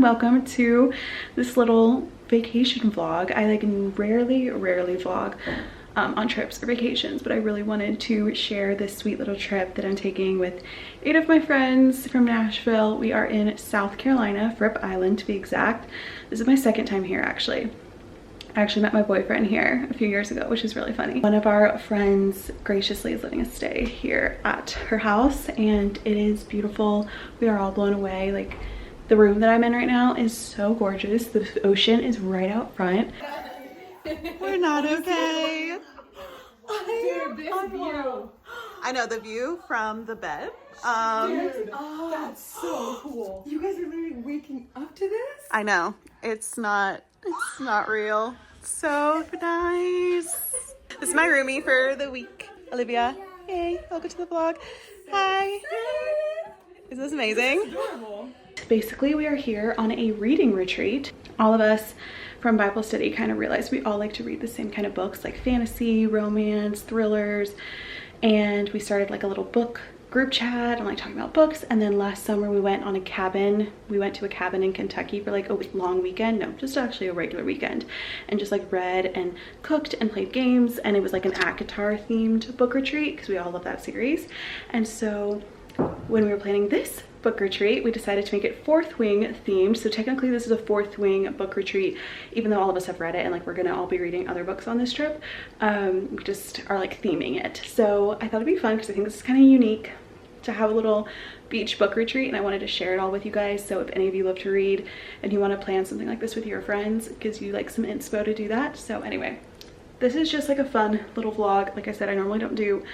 Welcome to this little vacation vlog. I like rarely vlog on trips or vacations, but I really wanted to share this sweet little trip that I'm taking with 8 of my friends from Nashville. We are in South Carolina, Fripp Island to be exact. This is my second time here actually. I actually met my boyfriend here a few years ago, which is really funny. One of our friends graciously is letting us stay here at her house, and it is beautiful. We are all blown away. Like, the room that I'm in right now is so gorgeous. The ocean is right out front. We're not okay. Dude, this view. I know the view from the bed. Dude, that's so cool. You guys are literally waking up to this? I know. It's not real. So nice. This is my roomie for the week. Olivia. Hey, welcome to the vlog. Hi. Isn't this amazing? This is adorable. Basically, we are here on a reading retreat. All of us from Bible study kind of realized we all like to read the same kind of books, like fantasy, romance, thrillers, and we started like a little book group chat and like talking about books. And then last summer we went on a cabin. We went to a cabin in Kentucky for like a long weekend. No, just actually a regular weekend, and just like read and cooked and played games. And it was like an ACOTAR themed book retreat because we all love that series. And so when we were planning this book retreat, we decided to make it Fourth Wing themed. So technically this is a Fourth Wing book retreat, even though all of us have read it and like we're gonna all be reading other books on this trip. We just are like theming it. So I thought it'd be fun because I think this is kind of unique to have a little beach book retreat, and I wanted to share it all with you guys. So if any of you love to read and you want to plan something like this with your friends, it gives you like some inspo to do that. So anyway, this is just like a fun little vlog. Like I said, I normally don't do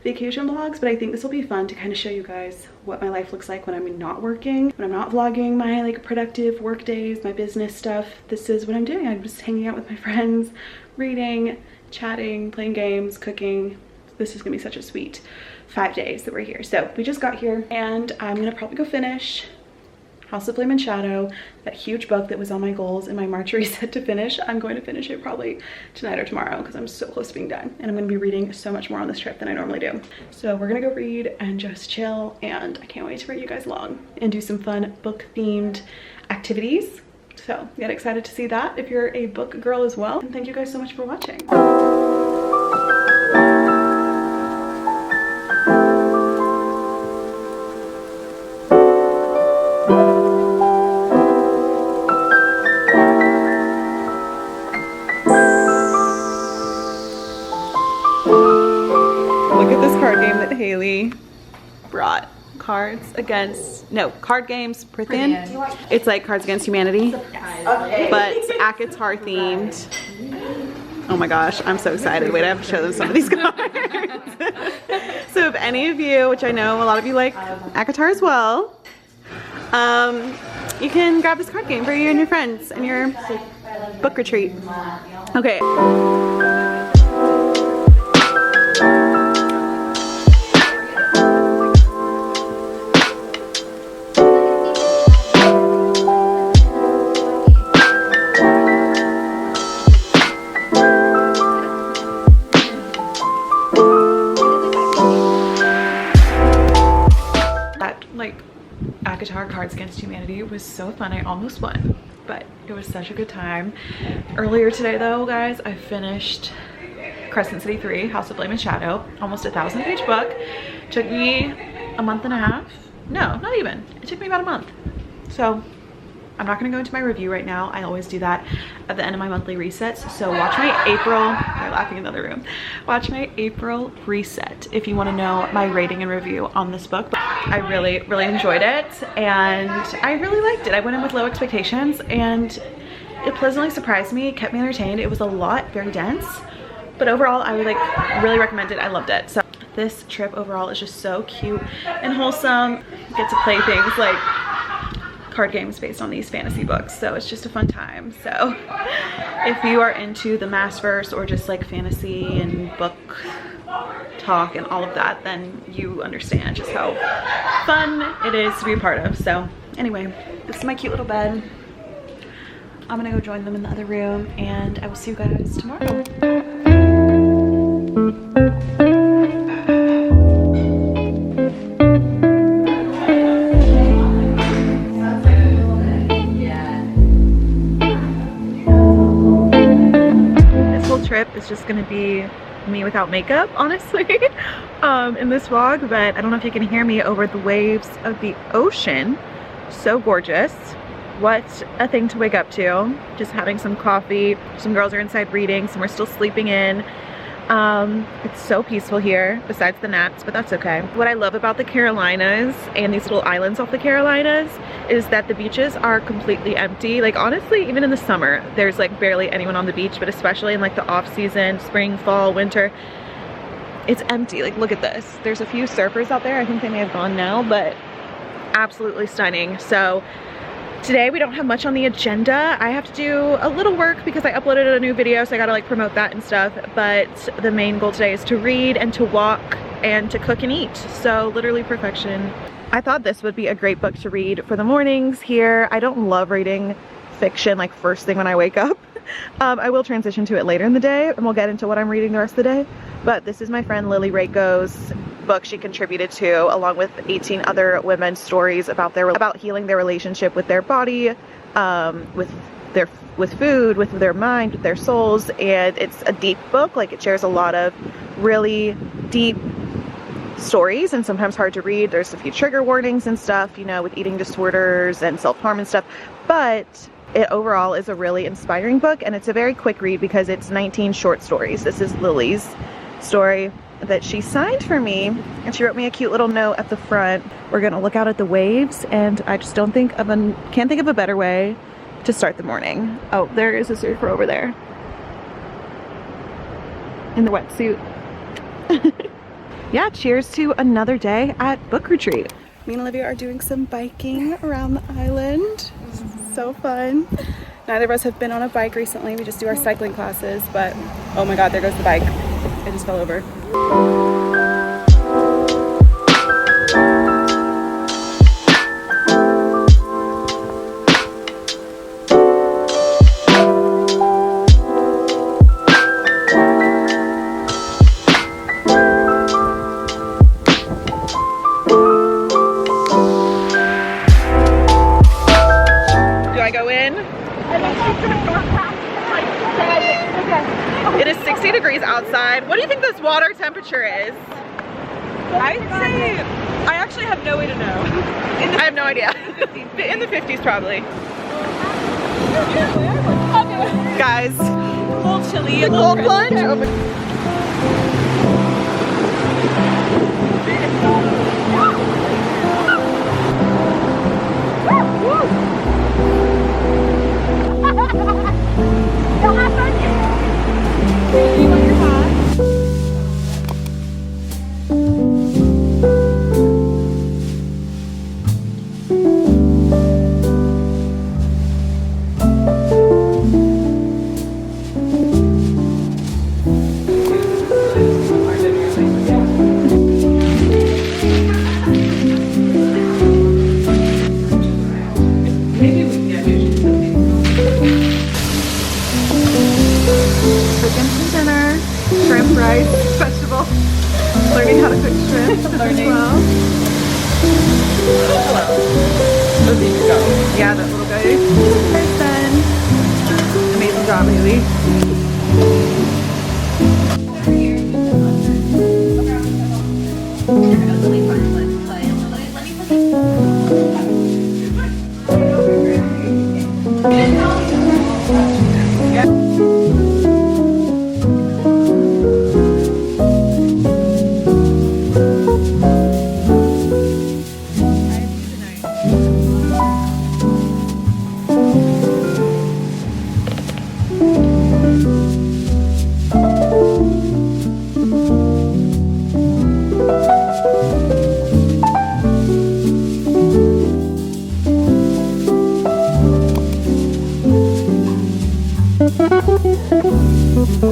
vacation vlogs, but I think this will be fun to kind of show you guys what my life looks like when I'm not working, when I'm not vlogging my like productive work days, my business stuff. This is what I'm doing. I'm just hanging out with my friends, reading, chatting, playing games, cooking. This is gonna be such a sweet 5 days that we're here. So we just got here, and I'm gonna probably go finish House of Flame and Shadow, that huge book that was on my goals in my March reset to finish. I'm going to finish it probably tonight or tomorrow because I'm so close to being done, and I'm going to be reading so much more on this trip than I normally do. So we're gonna go read and just chill, and I can't wait to bring you guys along and do some fun book themed activities. So get excited to see that if you're a book girl as well. And thank you guys so much for watching. Haley brought card games Prithian. It's like Cards Against Humanity, but ACOTAR themed. Oh my gosh, I'm so excited. Wait, I have to show them some of these cards. So if any of you, which I know a lot of you like ACOTAR as well, you can grab this card game for you and your friends and your book retreat. Okay. ACOTAR Cards Against Humanity was so fun. I almost won, but it was such a good time. Earlier today though, guys, I finished Crescent City 3, House of Flame and Shadow, almost a 1,000-page book. Took me a month and a half. No, not even. It took me about a month. So I'm not gonna go into my review right now. I always do that at the end of my monthly resets. So watch my April, they're laughing in the other room. Watch my April reset if you wanna know my rating and review on this book. I really enjoyed it, and I really liked it. I went in with low expectations, and it pleasantly surprised me. It kept me entertained. It was a lot, very dense, But overall, I would like really recommend it. I loved it. So this trip overall is just so cute and wholesome. You get to play things like card games based on these fantasy books, so it's just a fun time. So if you are into the Massverse or just like fantasy and book talk and all of that, then you understand just how fun it is to be a part of. So anyway, this is my cute little bed. I'm gonna go join them in the other room, and I will see you guys tomorrow. This whole trip is just gonna be me without makeup, honestly, in this vlog, but I don't know if you can hear me over the waves of the ocean. So gorgeous. What a thing to wake up to. Just having some coffee. Some girls are inside reading, some are still sleeping in. It's so peaceful here, besides the gnats, but that's okay. What I love about the Carolinas and these little islands off the Carolinas is that the beaches are completely empty. Like honestly, even in the summer, there's like barely anyone on the beach, but especially in like the off season, spring, fall, winter, it's empty. Like look at this. There's a few surfers out there. I think they may have gone now, but absolutely stunning. So today we don't have much on the agenda. I have to do a little work because I uploaded a new video, so I gotta like promote that and stuff. But the main goal today is to read and to walk and to cook and eat. So literally perfection. I thought this would be a great book to read for the mornings here. I don't love reading fiction like first thing when I wake up. I will transition to it later in the day, and we'll get into what I'm reading the rest of the day. But this is my friend Lily Rako's book she contributed to, along with 18 other women's stories about healing their relationship with their body, with food, with their mind, with their souls. And it's a deep book. Like it shares a lot of really deep stories and sometimes hard to read. There's a few trigger warnings and stuff, you know, with eating disorders and self-harm and stuff, but it overall is a really inspiring book, and it's a very quick read because it's 19 short stories. This is Lily's story that she signed for me, and she wrote me a cute little note at the front. We're gonna look out at the waves, and I just can't think of a better way to start the morning. Oh, there is a surfer over there in the wetsuit. Yeah, cheers to another day at book retreat. Me and Olivia are doing some biking around the island. So fun. Neither of us have been on a bike recently. We just do our cycling classes, but oh my god, there goes the bike. I just fell over. It is 60 degrees outside. What do you think this water temperature is? I'd say, I actually have no way to know. I have no idea. In the 50s probably. Guys, A little chilly. the cold plunge. Shrimp, rice, vegetable. Learning how to cook shrimp. Learning. Well. Those need to go. Yeah, that little guy. Nice done. Amazing job, Haley. Taking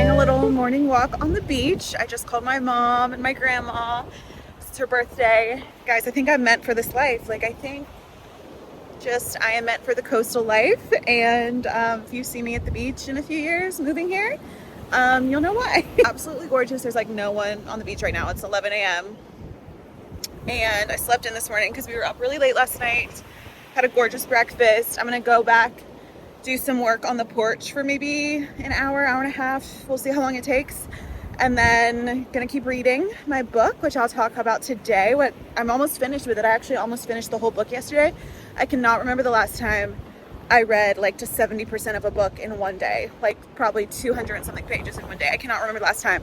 a little morning walk on the beach. I just called my mom and my grandma. It's her birthday. Guys, I think I'm meant for this life. Like, I think just I am meant for the coastal life. And if you see me at the beach in a few years moving here, you'll know why. Absolutely gorgeous. There's like no one on the beach right now. It's 11 a.m. and I slept in this morning because we were up really late last night. Had a gorgeous breakfast. I'm gonna go back, do some work on the porch for maybe an hour, hour and a half. We'll see how long it takes. And then gonna keep reading my book, which I'll talk about today. I'm almost finished with it. I actually almost finished the whole book yesterday. I cannot remember the last time I read like to 70% of a book in one day, like probably 200 and something pages in one day. I cannot remember the last time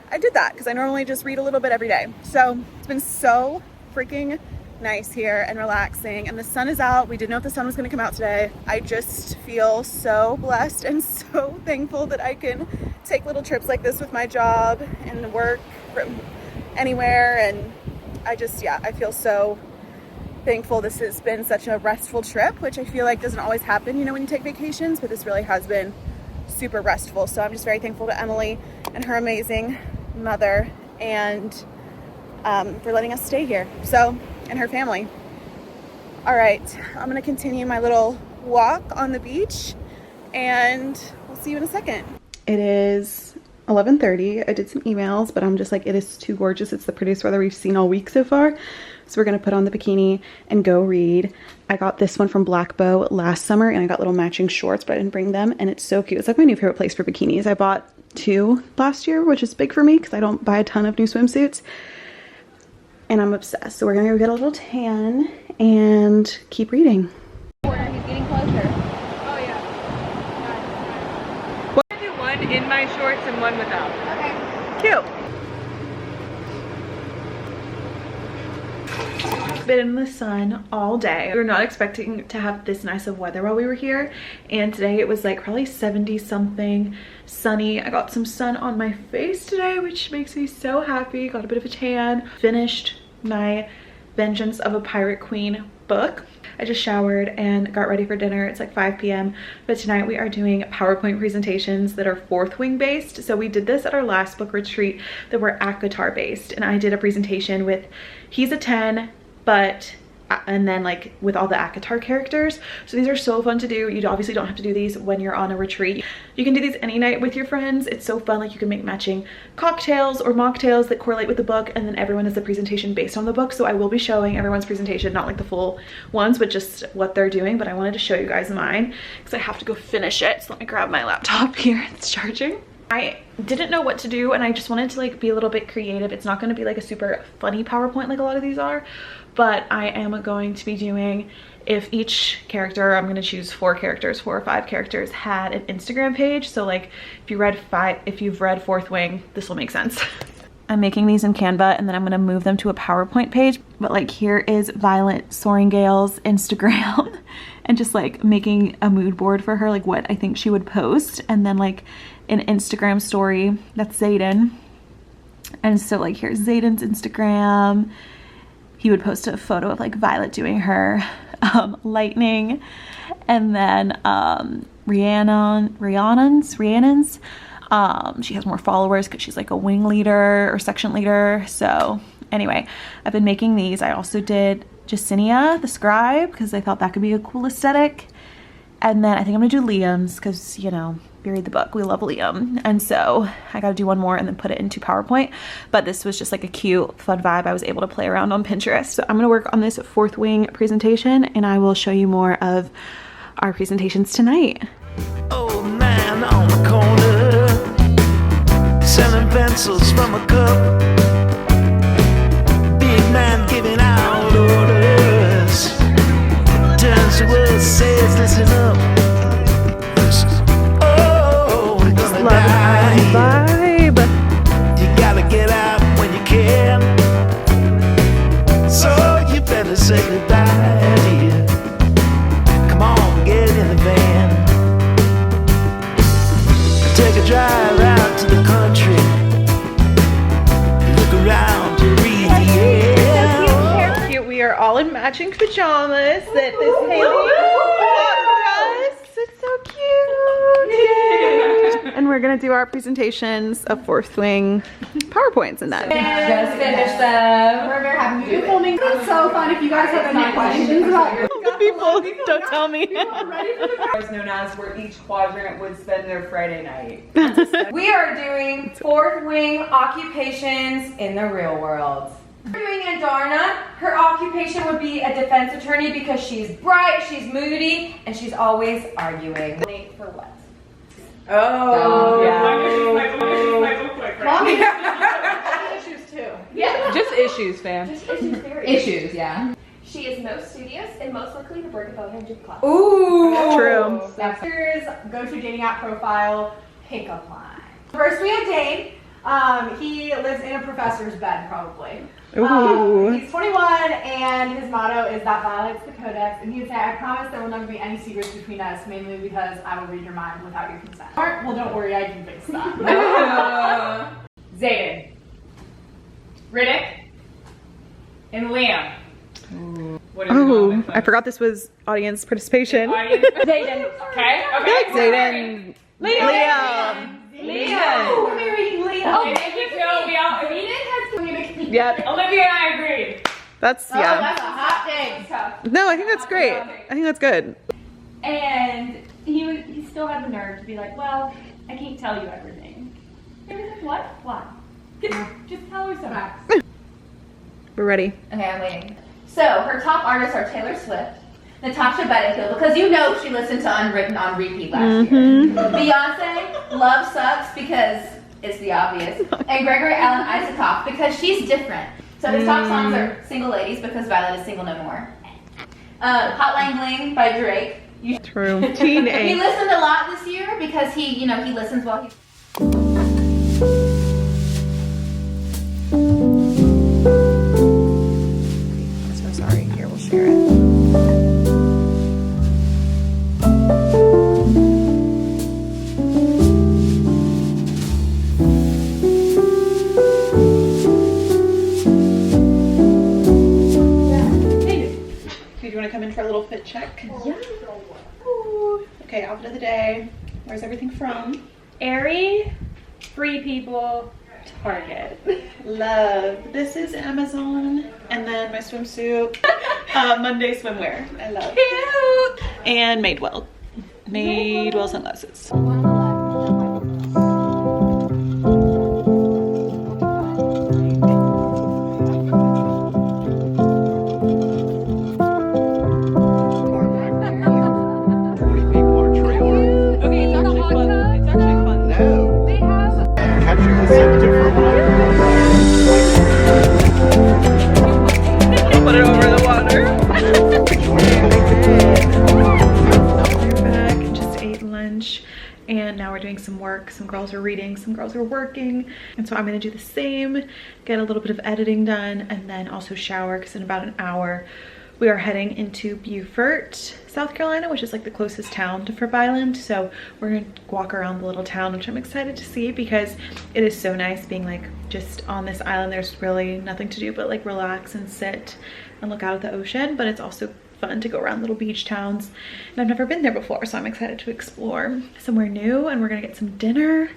I did that because I normally just read a little bit every day. So it's been so freaking nice here and relaxing, and the sun is out. We didn't know if the sun was going to come out today. I just feel so blessed and so thankful that I can take little trips like this with my job and work from anywhere. And I feel so thankful. This has been such a restful trip, which I feel like doesn't always happen, when you take vacations, but this really has been super restful. So I'm just very thankful to Emily and her amazing mother and for letting us stay here. So, and her family. All right, I'm gonna continue my little walk on the beach and we'll see you in a second. It is 11:30. I did some emails, but I'm just like, it is too gorgeous. It's the prettiest weather we've seen all week so far. So we're gonna put on the bikini and go read. I got this one from Black Bow last summer and I got little matching shorts, but I didn't bring them, and it's so cute. It's like my new favorite place for bikinis. I bought 2 last year, which is big for me because I don't buy a ton of new swimsuits. And I'm obsessed. So we're gonna go get a little tan and keep reading. He's getting closer. Oh yeah. I'm gonna do one in my shorts and one without. Okay. Cute. Been in the sun all day. We were not expecting to have this nice of weather while we were here, and today it was like probably 70 something, sunny. I got some sun on my face today, which makes me so happy. Got a bit of a tan. Finished my Vengeance of a Pirate Queen book. I just showered and got ready for dinner. It's like 5 p.m. but tonight we are doing PowerPoint presentations that are Fourth Wing based. So we did this at our last book retreat that were ACOTAR based, and I did a presentation with He's a 10, but and then like with all the ACOTAR characters. So these are so fun to do. You obviously don't have to do these when you're on a retreat. You can do these any night with your friends. It's so fun. Like you can make matching cocktails or mocktails that correlate with the book, and then everyone has a presentation based on the book. So I will be showing everyone's presentation, not like the full ones, but just what they're doing. But I wanted to show you guys mine because I have to go finish it. So let me grab my laptop here. It's charging. I didn't know what to do, and I just wanted to like be a little bit creative. It's not going to be like a super funny PowerPoint like a lot of these are, but I am going to be doing, if each character, I'm going to choose 4 characters, 4 or 5 characters had an Instagram page. So like if you've read Fourth Wing, this will make sense. I'm making these in Canva, and then I'm going to move them to a PowerPoint page. But like here is Violet Soaringale's Instagram and just like making a mood board for her, like what I think she would post. And then like an Instagram story, that's Zayden. And so like here's Zayden's Instagram. He would post a photo of like Violet doing her lightning. And then Rhiannon's, she has more followers because she's like a wing leader or section leader. So anyway, I've been making these. I also did Jacinia the scribe because I thought that could be a cool aesthetic. And then I think I'm gonna do Liam's because, you know, you read the book, we love Liam. And so I gotta do one more and then put it into PowerPoint. But this was just like a cute, fun vibe I was able to play around on Pinterest. So I'm gonna work on this Fourth Wing presentation, and I will show you more of our presentations tonight. Old man on the corner, selling pencils from a cup. Big man giving out orders. Turns to us, says, listen up. Oh, we're gonna die. Vibe. You gotta get out when you can. So you better say goodbye, dear. Come on, get in the van. Take a drive out to the country. Look around to read the air. Cute. We are all in matching pajamas that this Haley And we're gonna do our presentations of Fourth Wing PowerPoints and that. Just finished them. We're very happy to do filming. It's so fun. If you guys have any questions about your People, don't tell me. Was known as where each quadrant would spend their Friday night. We are doing Fourth Wing occupations in the real world. We're doing Andarna. Her occupation would be a defense attorney because she's bright, she's moody, and she's always arguing. Late for what? Oh, issues too. Yeah. Just issues, fam. Issues, yeah. She is most studious and most likely to break a bone in gym class. Ooh. True. Here's go-to dating app profile, pickup line. First we have Dane. He lives in a professor's bed, probably. Ooh. He's 21, and his motto is that violates the codex. And he would say, "I promise there will never be any secrets between us, mainly because I will read your mind without your consent." Well, don't worry, I can fix that. Zayden, Riddick, and Liam. What is your Oh, mom I forgot this was audience participation. Zayden. Okay. Okay. Zayden. Liam. Liam. We're marrying Leah. Oh, thank you, Phil. We all. Yep. Olivia and I agreed. That's, yeah. That's a hot day. No, I think that's great. I think that's good. And he still had the nerve to be like, well, I can't tell you everything. They were like, what? Why? Just tell her something. We're ready. Okay, I'm waiting. So, her top artists are Taylor Swift, Natasha Bedingfield, because you know she listened to Unwritten on repeat last year. Beyonce, Love Sucks, because it's the obvious. And Gregory Alan Isaacoff, because she's different. So his top songs are Single Ladies, because Violet is single no more. Hotline Bling by Drake. True. He Teenage. listened a lot this year because he listens while he's... I'm so sorry. Here, we'll share it. Do you want to come in for a little fit check? Yeah. Ooh. Okay, outfit of the day. Where's everything from? Aerie, Free People, Target. Love. This is Amazon. And then my swimsuit. Monday swimwear. I love. Cute. And Madewell. Madewell sunglasses. Put it over the water. We're back, just ate lunch, and now we're doing some work. Some girls are reading, some girls are working, and so I'm gonna do the same, get a little bit of editing done, and then also shower, because in about an hour we are heading into Beaufort, South Carolina, which is like the closest town to Fripp Island. So we're gonna walk around the little town, which I'm excited to see because it is so nice being like just on this island. There's really nothing to do but like relax and sit and look out at the ocean, but it's also fun to go around little beach towns, and I've never been there before, so I'm excited to explore somewhere new. And we're gonna get some dinner,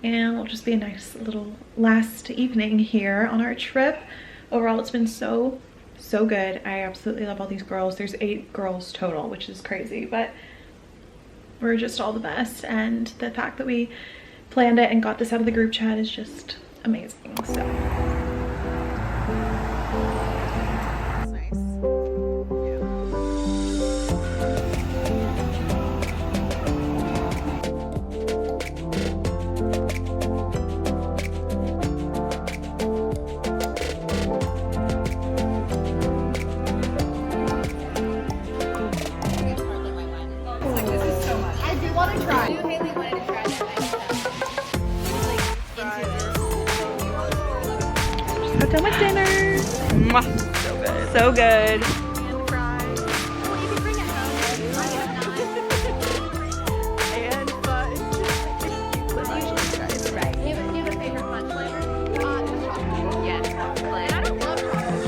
and it'll just be a nice little last evening here on our trip. Overall, it's been so good. I absolutely love all these girls. There's 8 girls total, which is crazy, but we're just all the best, and the fact that we planned it and got this out of the group chat is just amazing. So got done with dinner. Mwah. So good. So good. And fudge. Right. Do you have a favorite fudge flavor? Yes, chocolate. And I don't love chocolate.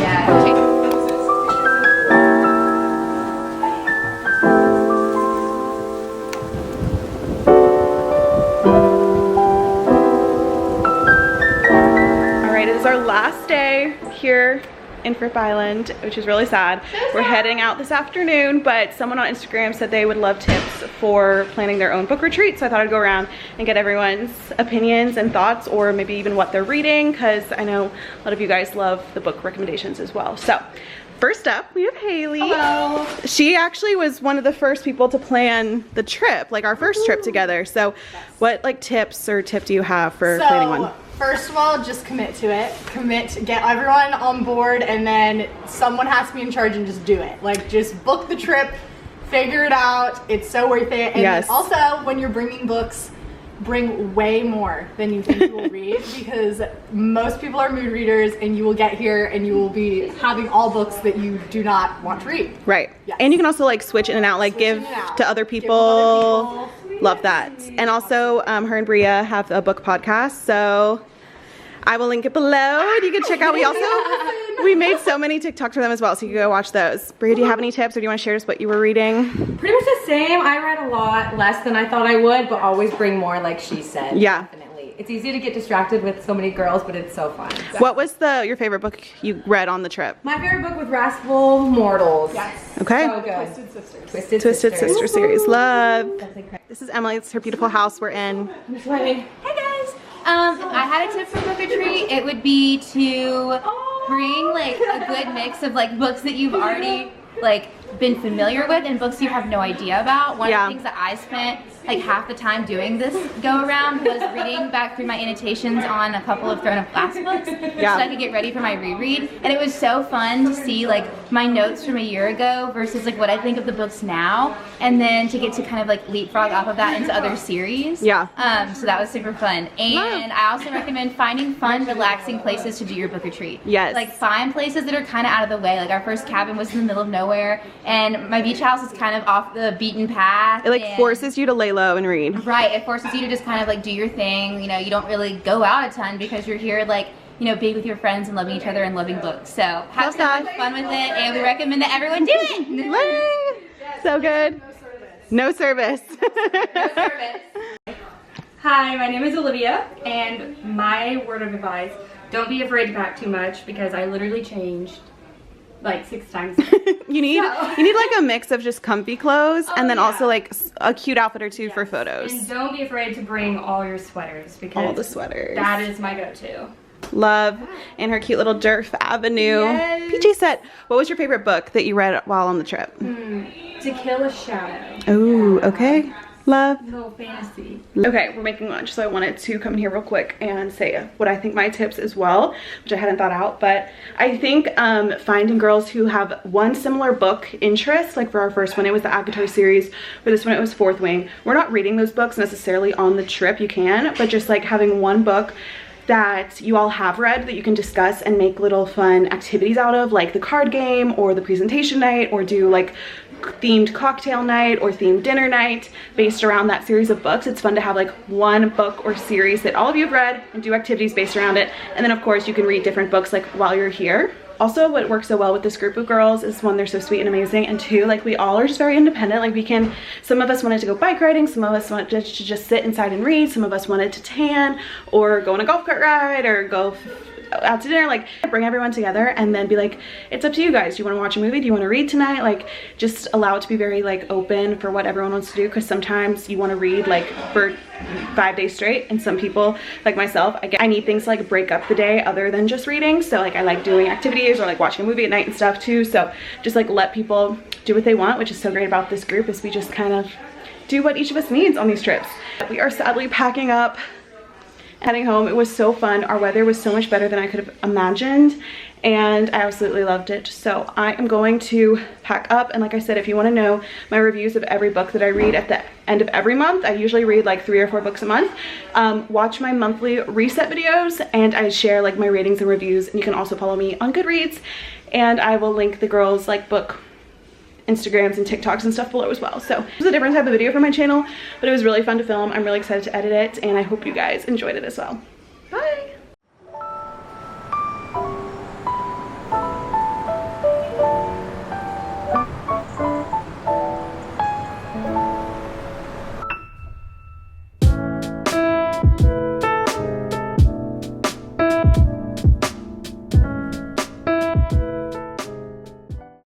Yeah. day here in Fripp Island, which is really sad. We're heading out this afternoon, but someone on Instagram said they would love tips for planning their own book retreat, so I thought I'd go around and get everyone's opinions and thoughts, or maybe even what they're reading, because I know a lot of you guys love the book recommendations as well. So first up, we have Haley. Hello. She actually was one of the first people to plan the trip, like our first trip together. So what like tips or tip do you have for planning one? First of all, just commit to it. Get everyone on board, and then someone has to be in charge and just do it. Like, just book the trip, figure it out. It's so worth it. And yes. Also, when you're bringing books, bring way more than you think you will read, because most people are mood readers, and you will get here and you will be having all books that you do not want to read. Right. Yes. And you can also like switch in and out, like give to other people. Love that. And also her and Bria have a book podcast, so I will link it below and you can check out. We made so many TikToks for them as well, so you can go watch those. Bria, do you have any tips, or do you want to share just what you were reading? Pretty much the same. I read a lot less than I thought I would, but always bring more, like she said. Yeah. Definitely. It's easy to get distracted with so many girls, but it's so fun. So. What was your favorite book you read on the trip? My favorite book was Wrathful Mortals. Yes. Okay. So good. Twisted Sisters. Twisted Sister series. Love. This is Emily. It's her beautiful house we're in. Hey guys. I had a tip for book retreat. It would be to bring like a good mix of like books that you've already like been familiar with and books you have no idea about. One of the things that I spent like half the time doing this go around was reading back through my annotations on a couple of Throne of Glass books so I could get ready for my reread. And it was so fun to see like my notes from a year ago versus like what I think of the books now, and then to get to kind of like leapfrog off of that into other series. Yeah. So that was super fun. And I also recommend finding fun, relaxing places to do your book retreat. Yes. Like find places that are kind of out of the way. Like our first cabin was in the middle of nowhere, and my beach house is kind of off the beaten path. It like forces you to lay low and read. Right, it forces you to just kind of like do your thing. You know, you don't really go out a ton because you're here like, you know, being with your friends and loving each other and loving books. So have so much fun with it, and we recommend that everyone do it. So good. No service. No service. Hi, my name is Olivia, and my word of advice, don't be afraid to pack too much, because I literally changed like 6 times. you need like a mix of just comfy clothes and then also like a cute outfit or two for photos. And don't be afraid to bring all your sweaters, because all the sweaters. That is my go-to. Love. And her cute little Durf Avenue PJ set. What was your favorite book that you read while on the trip? To Kill a Shadow. Oh, okay. Love. Little fantasy. Okay, we're making lunch, so I wanted to come in here real quick and say what I think my tips as well, which I hadn't thought out. But I think finding girls who have one similar book interest, like for our first one, it was the Avatar series. For this one, it was Fourth Wing. We're not reading those books necessarily on the trip, you can, but just like having one book that you all have read that you can discuss and make little fun activities out of, like the card game or the presentation night, or do like themed cocktail night or themed dinner night based around that series of books. It's fun to have like one book or series that all of you have read and do activities based around it. And then of course you can read different books like while you're here. Also, what works so well with this group of girls is, one, they're so sweet and amazing, and two, like we all are just very independent. Like we can, some of us wanted to go bike riding, some of us wanted to just sit inside and read, some of us wanted to tan or go on a golf cart ride or go out to dinner. Like bring everyone together and then be like, it's up to you guys. Do you want to watch a movie? Do you want to read tonight? Like just allow it to be very like open for what everyone wants to do, because sometimes you want to read like for 5 days straight, and some people like myself, I need things to like break up the day other than just reading. So like I like doing activities or like watching a movie at night and stuff too. So just like let people do what they want, which is so great about this group, is we just kind of do what each of us needs on these trips. We are sadly packing up, heading home. It was so fun. Our weather was so much better than I could have imagined, and I absolutely loved it. So I am going to pack up, and like I said, if you want to know my reviews of every book that I read at the end of every month, I usually read like 3 or 4 books a month. Watch my monthly reset videos, and I share like my ratings and reviews, and you can also follow me on Goodreads, and I will link the girls like book Instagrams and TikToks and stuff below as well. So it was a different type of video for my channel, but it was really fun to film. I'm really excited to edit it, and I hope you guys enjoyed it as well.